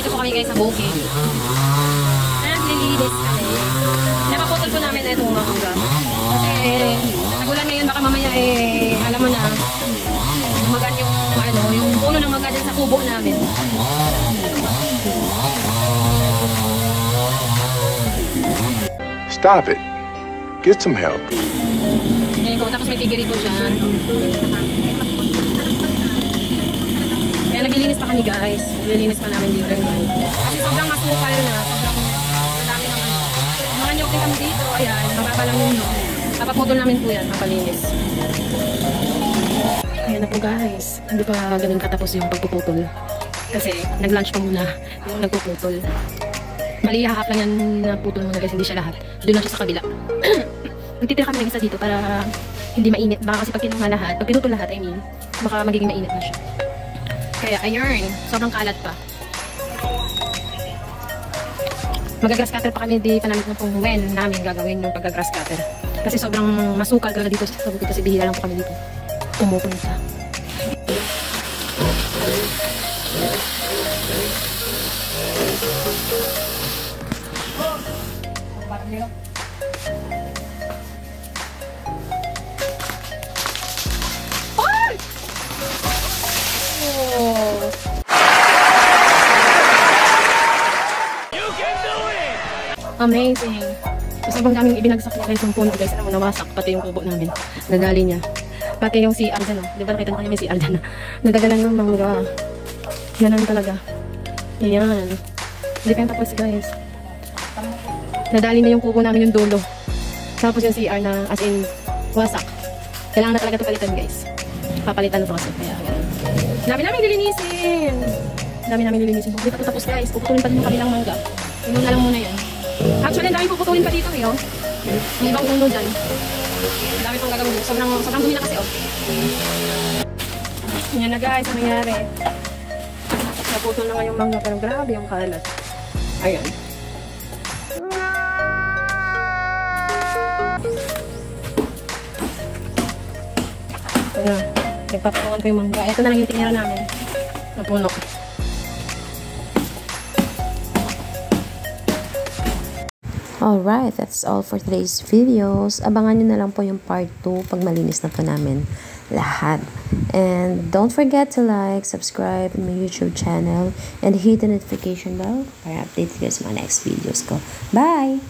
Nandito po kami guys sa bukid. Naglilinis kami. Napaputol po namin na itong mangga. Kasi nagulan ngayon baka mamaya alam mo na magan yung yung puno ng mangga dyan sa kubo namin. Stop it. Get some help. Ngayon ko, tapos may tigiri po siya. Kaya naglilinis pa kami guys. Naglilinis pa namin dito. Kasi sobrang masukal na. Sobrang dami ng mga nyok din kami dito. Ayan, mababalang yung nyok. Papaputol namin po yan, mapalinis. Ayan na po guys. Hindi pa ganun katapos yung pagpuputol. Kasi nag-lunch pa muna yung nagpuputol. Mali, hahap lang yan na putol muna guys. Hindi siya lahat. Doon lang siya sa kabila. Magtitira kami ng isa dito para hindi mainit. Baka kasi pag kinuha lahat, pag pinutol lahat, baka magiging mainit na siya. Kaya ayun, sobrang kalat pa. Mag-grass cutter pa kami, di pa namin kung when namin gagawin yung pag-grass cutter. Kasi sobrang masukal talaga dito sa bukid kasi bihira lang po kami dito. Pumupunta. Amazing. So, sobrang daming ibinagsak niya guys yung puno guys. Alam mo, nawasak pati yung kubo namin. Nadali niya. Pati yung CR dyan, Di ba nakita mo kanya may CR dyan, Nadagalan ng mangga. Ganun talaga. Ayan. Hindi pa yung tapos guys. Nadali na yung kubo namin yung dulo. Tapos yung CR na as in wasak. Kailangan na talaga ito palitan guys. Papalitan na ito kasi. Kaya ganun. Dami namin lilinisin. Dami namin lilinisin. Hindi pa ito tapos guys. Puputulin pa din yung kabilang mangga. Inon na lang muna yan. Actually, ang dami puputulin pa dito May ibang uno dyan. Ang dami pang gagawin. Sobrang dumi na kasi Yan na guys, ang nangyari. Naputol naman yung mangga pero grabe yung kalat. Ayan. Ayan. Nagpapakuan ko yung mangga. Ito na lang yung tinira namin. Napuno. Alright, that's all for today's videos. Abangan nyo na lang po yung part 2 pag malinis na po namin lahat. And don't forget to like, subscribe to my YouTube channel, and hit the notification bell para update kayo sa mga next videos ko. Bye!